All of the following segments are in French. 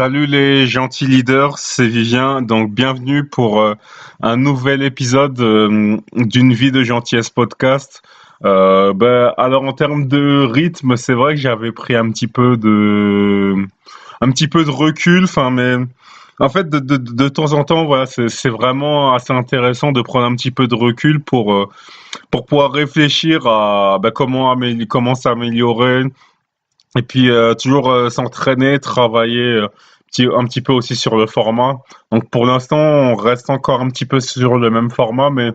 Salut les gentils leaders, c'est Vivien. Donc bienvenue pour un nouvel épisode d'une vie de gentillesse podcast. Alors en termes de rythme, c'est vrai que j'avais pris un petit peu de recul. Enfin, mais en fait de temps en temps, voilà, c'est vraiment assez intéressant de prendre un petit peu de recul pour pouvoir réfléchir à comment s'améliorer et puis toujours s'entraîner, travailler un petit peu aussi sur le format. Donc pour l'instant, on reste encore un petit peu sur le même format, mais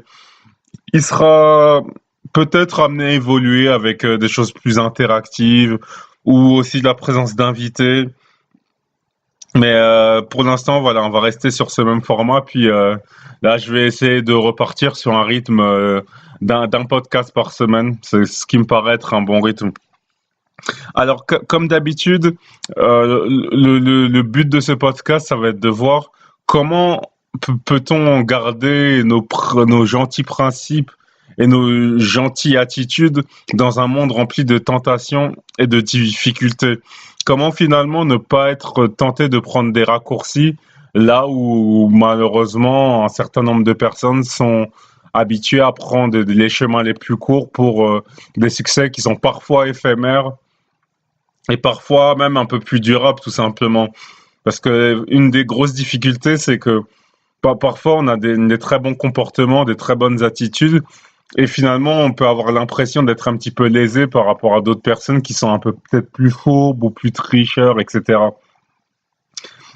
il sera peut-être amené à évoluer avec des choses plus interactives ou aussi de la présence d'invités. Mais pour l'instant, voilà, on va rester sur ce même format. Puis là, je vais essayer de repartir sur un rythme d'un podcast par semaine. C'est ce qui me paraît être un bon rythme. Alors, comme d'habitude, le but de ce podcast, ça va être de voir comment peut-on garder nos gentils principes et nos gentilles attitudes dans un monde rempli de tentations et de difficultés. Comment finalement ne pas être tenté de prendre des raccourcis là où malheureusement un certain nombre de personnes sont habituées à prendre les chemins les plus courts pour des succès qui sont parfois éphémères et parfois même un peu plus durable tout simplement. Parce que une des grosses difficultés, c'est que parfois on a des très bons comportements, des très bonnes attitudes, et finalement on peut avoir l'impression d'être un petit peu lésé par rapport à d'autres personnes qui sont un peu peut-être plus fourbes ou plus tricheurs, etc.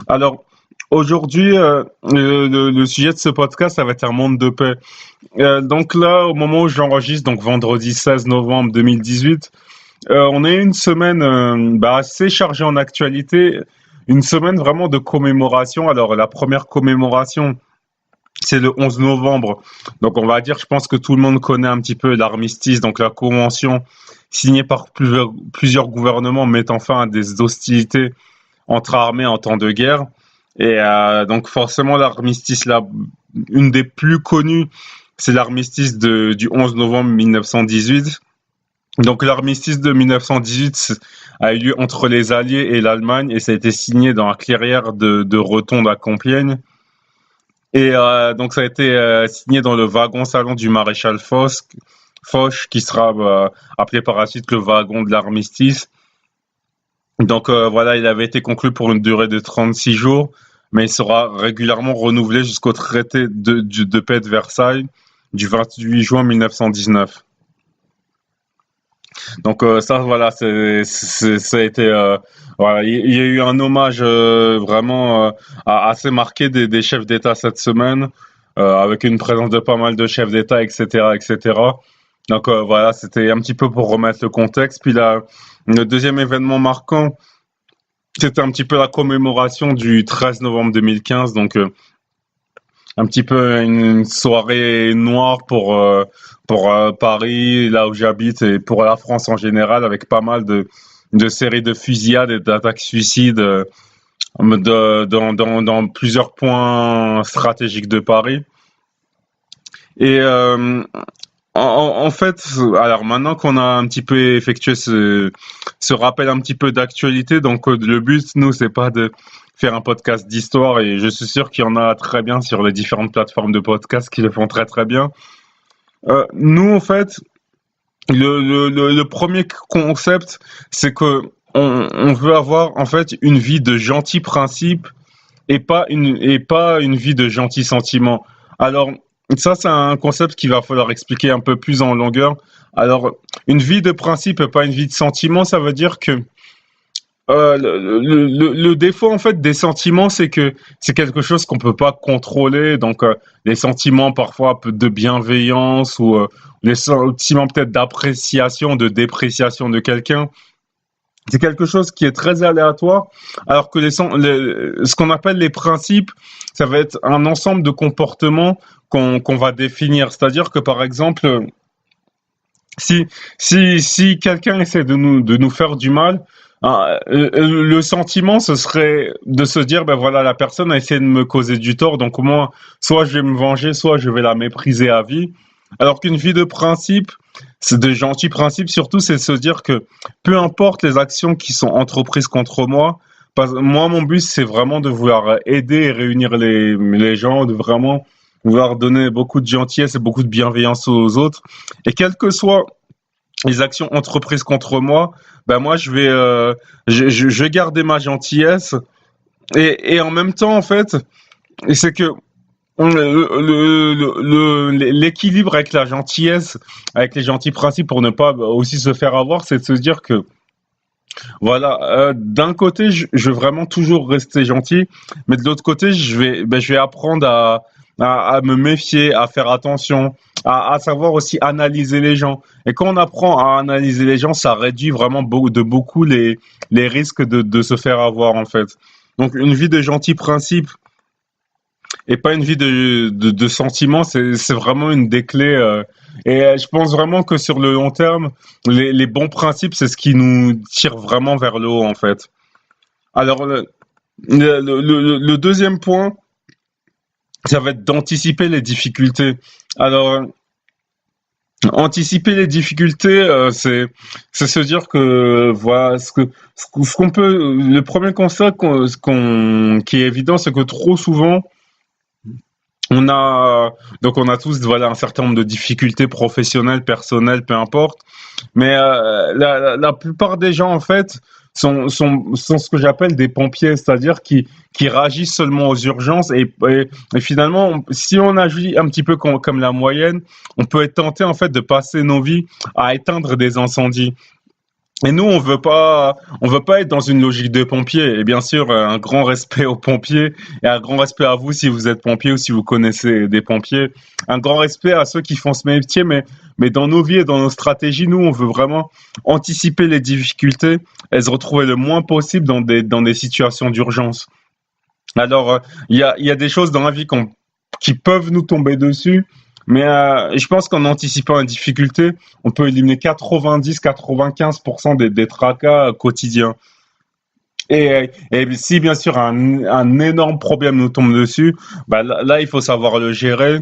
Alors aujourd'hui, le sujet de ce podcast, ça va être un monde de paix. Donc là, au moment où j'enregistre, donc vendredi 16 novembre 2018, on a eu une semaine assez chargée en actualité, une semaine vraiment de commémoration. Alors la première commémoration, c'est le 11 novembre. Donc on va dire, je pense que tout le monde connaît un petit peu l'armistice, donc la convention signée par plusieurs gouvernements mettant fin à des hostilités entre armées en temps de guerre. Et donc forcément l'armistice là, une des plus connues, c'est l'armistice du 11 novembre 1918. Donc l'armistice de 1918 a eu lieu entre les Alliés et l'Allemagne et ça a été signé dans la clairière de Rotonde à Compiègne. Et donc ça a été signé dans le wagon-salon du maréchal Foch, qui sera appelé par la suite le wagon de l'armistice. Donc voilà, il avait été conclu pour une durée de 36 jours, mais il sera régulièrement renouvelé jusqu'au traité de paix de Versailles du 28 juin 1919. Donc ça, voilà, ça a été, voilà, il y a eu un hommage vraiment assez marqué des chefs d'État cette semaine, avec une présence de pas mal de chefs d'État, etc., etc. Donc voilà, c'était un petit peu pour remettre le contexte. Puis là, le deuxième événement marquant, c'était un petit peu la commémoration du 13 novembre 2015, donc un petit peu une soirée noire pour Paris, là où j'habite, et pour la France en général, avec pas mal de séries de fusillades et d'attaques suicides dans plusieurs points stratégiques de Paris. Et en fait, alors maintenant qu'on a un petit peu effectué ce rappel un petit peu d'actualité, donc le but, nous, c'est pas de faire un podcast d'histoire, et je suis sûr qu'il y en a très bien sur les différentes plateformes de podcast qui le font très très bien. Nous, en fait, le premier concept, c'est que on veut avoir en fait une vie de gentils principes et pas une vie de gentils sentiments. Alors ça, c'est un concept qu'il va falloir expliquer un peu plus en longueur. Alors, une vie de principe et pas une vie de sentiments, ça veut dire que le défaut en fait des sentiments, c'est que c'est quelque chose qu'on peut pas contrôler. Donc, les sentiments parfois de bienveillance ou les sentiments peut-être d'appréciation, de dépréciation de quelqu'un, c'est quelque chose qui est très aléatoire. Alors que ce qu'on appelle les principes, ça va être un ensemble de comportements qu'on va définir. C'est-à-dire que par exemple, si quelqu'un essaie de nous faire du mal, le sentiment, ce serait de se dire, ben voilà, la personne a essayé de me causer du tort, donc moi, soit je vais me venger, soit je vais la mépriser à vie. Alors qu'une vie de principe, c'est de gentils principes, surtout, c'est de se dire que peu importe les actions qui sont entreprises contre moi, Moi, mon but, c'est vraiment de vouloir aider et réunir les gens, de vraiment vouloir donner beaucoup de gentillesse et beaucoup de bienveillance aux autres. Et quelles que soient les actions entreprises contre moi, ben moi, je vais garder ma gentillesse. Et en même temps, en fait, c'est que l'équilibre avec la gentillesse, avec les gentils principes pour ne pas aussi se faire avoir, c'est de se dire que voilà, d'un côté, je veux vraiment toujours rester gentil, mais de l'autre côté, je vais apprendre à me méfier, à faire attention, à savoir aussi analyser les gens. Et quand on apprend à analyser les gens, ça réduit vraiment beaucoup les risques de se faire avoir, en fait. Donc, une vie de gentil principe et pas une vie de sentiments, c'est vraiment une des clés. Je pense vraiment que sur le long terme, les bons principes, c'est ce qui nous tire vraiment vers le haut, en fait. Alors, le deuxième point, ça va être d'anticiper les difficultés. Alors, anticiper les difficultés, c'est se dire que voilà ce qu'on peut. Le premier constat qui est évident, c'est que trop souvent on a on a tous voilà un certain nombre de difficultés professionnelles, personnelles, peu importe. Mais la plupart des gens en fait sont ce que j'appelle des pompiers, c'est-à-dire qui réagissent seulement aux urgences et finalement si on agit un petit peu comme la moyenne, on peut être tenté en fait de passer nos vies à éteindre des incendies. Et nous, on veut pas être dans une logique de pompier. Et bien sûr, un grand respect aux pompiers et un grand respect à vous si vous êtes pompier ou si vous connaissez des pompiers. Un grand respect à ceux qui font ce métier, mais dans nos vies et dans nos stratégies, nous, on veut vraiment anticiper les difficultés et se retrouver le moins possible dans des situations d'urgence. Alors, il y a des choses dans la vie qui peuvent nous tomber dessus, mais je pense qu'en anticipant une difficulté, on peut éliminer 90-95% des tracas quotidiens. Et si bien sûr un énorme problème nous tombe dessus, bah là, il faut savoir le gérer,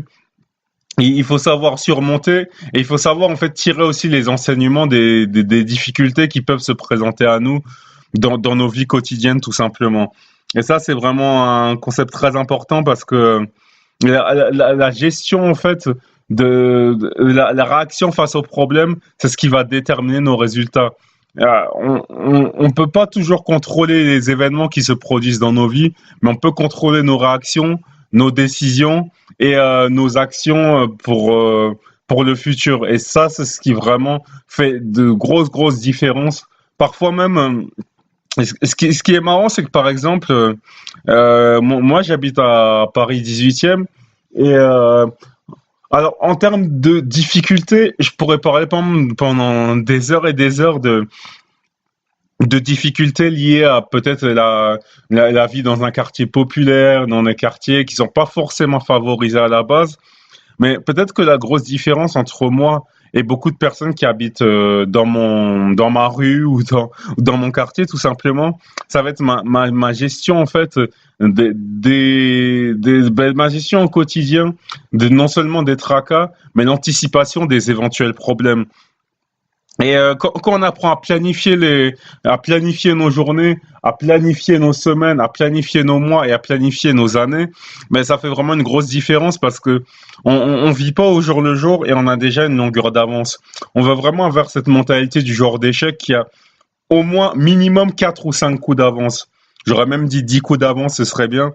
il faut savoir surmonter et il faut savoir en fait tirer aussi les enseignements des difficultés qui peuvent se présenter à nous dans nos vies quotidiennes tout simplement. Et ça, c'est vraiment un concept très important parce que la gestion en fait la réaction face au problème, c'est ce qui va déterminer nos résultats. On peut pas toujours contrôler les événements qui se produisent dans nos vies, mais on peut contrôler nos réactions, nos décisions et nos actions pour le futur. Et ça, c'est ce qui vraiment fait de grosses différences. Parfois même, ce qui est marrant, c'est que par exemple, moi j'habite à Paris 18e et alors en termes de difficultés, je pourrais parler pendant des heures et des heures de difficultés liées à peut-être la vie dans un quartier populaire, dans des quartiers qui sont pas forcément favorisés à la base. Mais peut-être que la grosse différence entre moi et beaucoup de personnes qui habitent dans ma rue ou dans mon quartier, tout simplement, ça va être ma gestion en fait, ma gestion au quotidien, de non seulement des tracas, mais l'anticipation des éventuels problèmes. Et quand on apprend à planifier nos journées, à planifier nos semaines, à planifier nos mois et à planifier nos années, ben ça fait vraiment une grosse différence parce que on vit pas au jour le jour et on a déjà une longueur d'avance. On va vraiment vers cette mentalité du joueur d'échecs qui a au moins minimum 4 ou 5 coups d'avance. J'aurais même dit 10 coups d'avance, ce serait bien.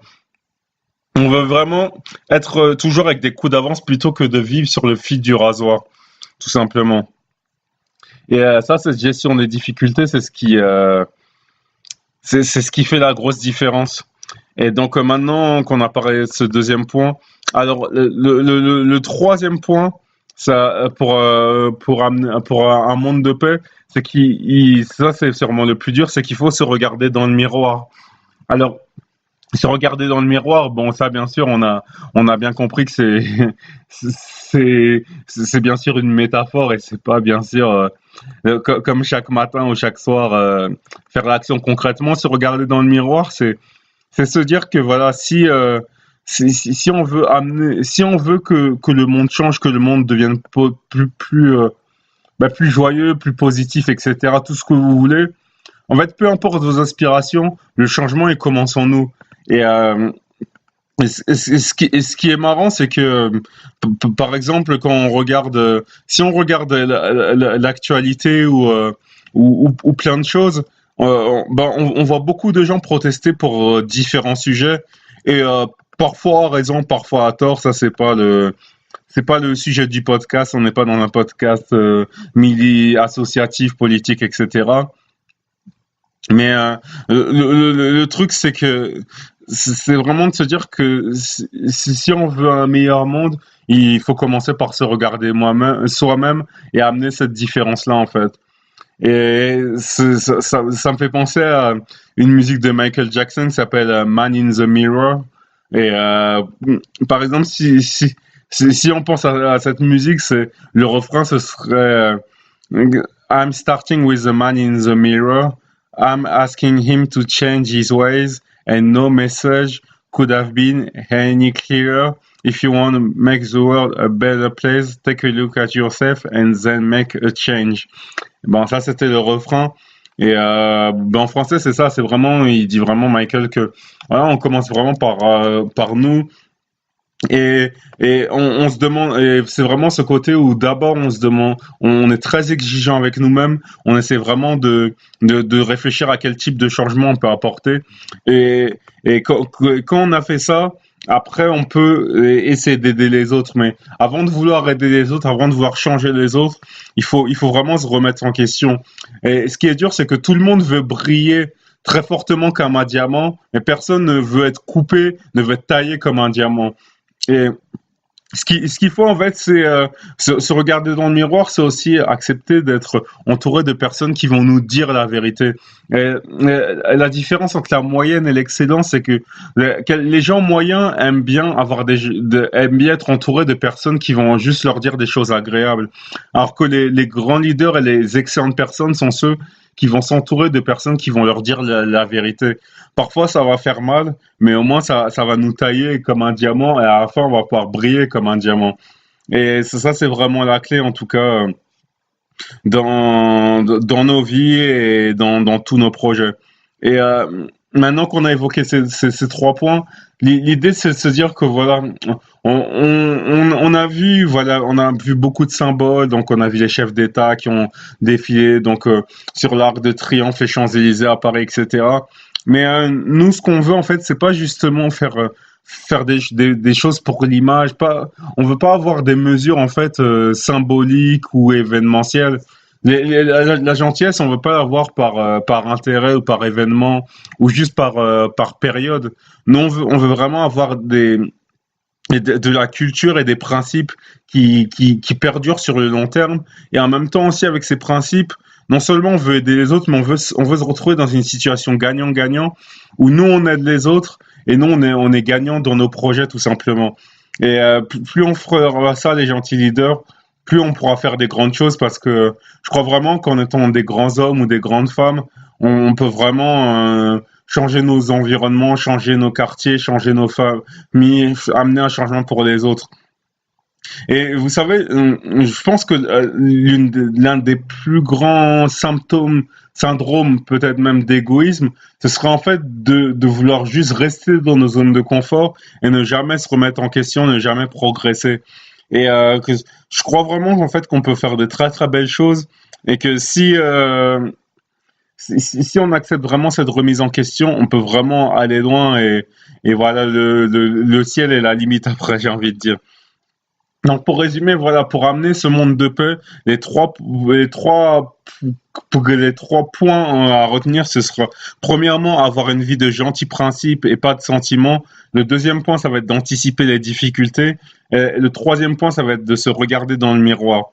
On veut vraiment être toujours avec des coups d'avance plutôt que de vivre sur le fil du rasoir, tout simplement. Et ça, cette gestion des difficultés, c'est ce qui fait la grosse différence. Et donc maintenant qu'on a parlé de ce deuxième point, alors le troisième point, ça pour un monde de paix, ça c'est sûrement le plus dur, c'est qu'il faut se regarder dans le miroir. Alors se regarder dans le miroir, bon ça bien sûr on a bien compris que c'est bien sûr une métaphore et c'est pas bien sûr comme chaque matin ou chaque soir faire l'action concrètement. Se regarder dans le miroir, c'est se dire que voilà si on veut si on veut que le monde change, que le monde devienne plus joyeux, plus positif, etc. Tout ce que vous voulez. en fait, peu importe vos aspirations, le changement, il commence en nous. Et, ce qui est marrant, c'est que, par exemple, quand on regarde, si on regarde l'actualité ou plein de choses, on voit beaucoup de gens protester pour différents sujets et parfois à raison, parfois à tort. Ça, c'est pas le sujet du podcast. On n'est pas dans un podcast associatif, politique, etc. Mais le truc, c'est que c'est vraiment de se dire que si on veut un meilleur monde, il faut commencer par se regarder soi-même et amener cette différence-là, en fait. Et ça me fait penser à une musique de Michael Jackson qui s'appelle Man in the Mirror. Et par exemple, si on pense à cette musique, le refrain, ce serait I'm starting with the man in the mirror. I'm asking him to change his ways, and no message could have been any clearer. If you want to make the world a better place, take a look at yourself and then make a change. Bon, ça, c'était le refrain. Et en français, c'est ça, c'est vraiment, il dit vraiment, Michael, que voilà, on commence vraiment par nous. Et on se demande, et c'est vraiment ce côté où d'abord on se demande, on est très exigeant avec nous-mêmes, on essaie vraiment de réfléchir à quel type de changement on peut apporter. Et quand on a fait ça, après on peut essayer d'aider les autres. Mais avant de vouloir aider les autres, avant de vouloir changer les autres, il faut vraiment se remettre en question. Et ce qui est dur, c'est que tout le monde veut briller très fortement comme un diamant, mais personne ne veut être coupé, ne veut être taillé comme un diamant. Et ce qu'il faut en fait, c'est se regarder dans le miroir, c'est aussi accepter d'être entouré de personnes qui vont nous dire la vérité. La différence entre la moyenne et l'excellence, c'est que les gens moyens aiment bien aiment bien être entourés de personnes qui vont juste leur dire des choses agréables, alors que les grands leaders et les excellentes personnes sont ceux qui vont s'entourer de personnes qui vont leur dire la vérité. Parfois, ça va faire mal, mais au moins, ça va nous tailler comme un diamant et à la fin, on va pouvoir briller comme un diamant. Et ça, c'est vraiment la clé, en tout cas, dans nos vies et dans tous nos projets. Et maintenant qu'on a évoqué ces trois points, l'idée, c'est de se dire que voilà, on a vu, voilà, on a vu beaucoup de symboles. Donc, on a vu les chefs d'État qui ont défilé donc sur l'Arc de Triomphe, les Champs-Élysées à Paris, etc. Mais nous, ce qu'on veut en fait, c'est pas justement faire des choses pour l'image. On veut pas avoir des mesures en fait symboliques ou événementielles. La gentillesse, on veut pas l'avoir par intérêt ou par événement ou juste par période. Nous, on veut vraiment avoir de la culture et des principes qui perdurent sur le long terme. Et en même temps aussi avec ces principes, non seulement on veut aider les autres, mais on veut se retrouver dans une situation gagnant-gagnant où nous on aide les autres et nous on est gagnant dans nos projets tout simplement. Et plus on fera ça, les gentils leaders, plus on pourra faire des grandes choses parce que je crois vraiment qu'en étant des grands hommes ou des grandes femmes, on peut vraiment changer nos environnements, changer nos quartiers, changer nos familles, amener un changement pour les autres. Et vous savez, je pense que l'un des plus grands syndromes, peut-être même d'égoïsme, ce serait en fait de vouloir juste rester dans nos zones de confort et ne jamais se remettre en question, ne jamais progresser. Et je crois vraiment en fait qu'on peut faire de très très belles choses et que si on accepte vraiment cette remise en question, on peut vraiment aller loin et voilà, le ciel est la limite après, j'ai envie de dire. Donc pour résumer, voilà, pour amener ce monde de paix, les trois points à retenir, ce sera premièrement avoir une vie de gentils principes et pas de sentiments. Le deuxième point, ça va être d'anticiper les difficultés. Et le troisième point, ça va être de se regarder dans le miroir.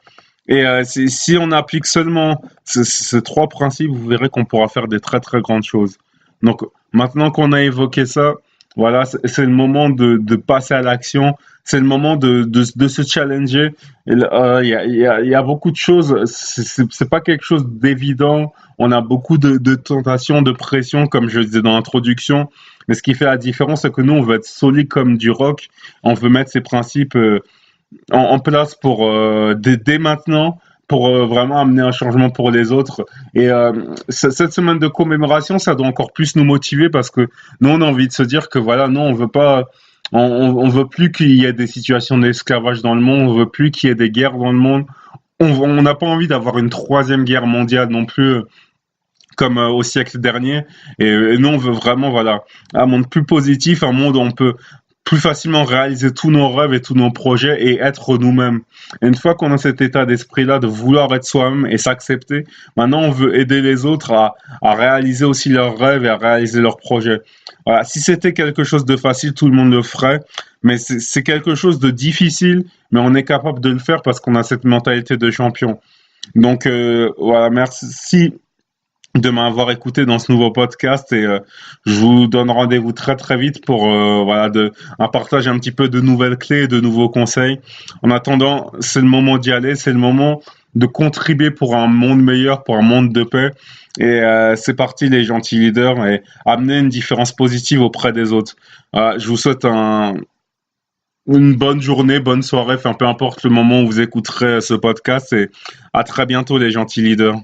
Et si on applique seulement ces trois principes, vous verrez qu'on pourra faire des très très grandes choses. Donc maintenant qu'on a évoqué ça, voilà, c'est le moment de passer à l'action. C'est le moment de se challenger. Il y a beaucoup de choses. C'est pas quelque chose d'évident. On a beaucoup de tentations, de pression, comme je le disais dans l'introduction. Mais ce qui fait la différence, c'est que nous, on veut être solide comme du roc. On veut mettre ces principes en place pour dès maintenant pour vraiment amener un changement pour les autres. Et cette semaine de commémoration, ça doit encore plus nous motiver parce que nous, on a envie de se dire que voilà, non, on veut pas, on veut plus qu'il y ait des situations d'esclavage dans le monde, on veut plus qu'il y ait des guerres dans le monde. On n'a pas envie d'avoir une troisième guerre mondiale non plus, comme au siècle dernier. Et nous, on veut vraiment, voilà, un monde plus positif, un monde où on peut plus facilement réaliser tous nos rêves et tous nos projets et être nous-mêmes. Et une fois qu'on a cet état d'esprit-là de vouloir être soi-même et s'accepter, maintenant on veut aider les autres à réaliser aussi leurs rêves et à réaliser leurs projets. Voilà. Si c'était quelque chose de facile, tout le monde le ferait, mais c'est quelque chose de difficile, mais on est capable de le faire parce qu'on a cette mentalité de champion. Donc voilà, merci de m'avoir écouté dans ce nouveau podcast et je vous donne rendez-vous très très vite pour voilà un partage un petit peu de nouvelles clés et de nouveaux conseils. En attendant, c'est le moment d'y aller, c'est le moment de contribuer pour un monde meilleur, pour un monde de paix. Et c'est parti les gentils leaders et amener une différence positive auprès des autres. Je vous souhaite une bonne journée, bonne soirée, enfin peu importe le moment où vous écouterez ce podcast et à très bientôt les gentils leaders.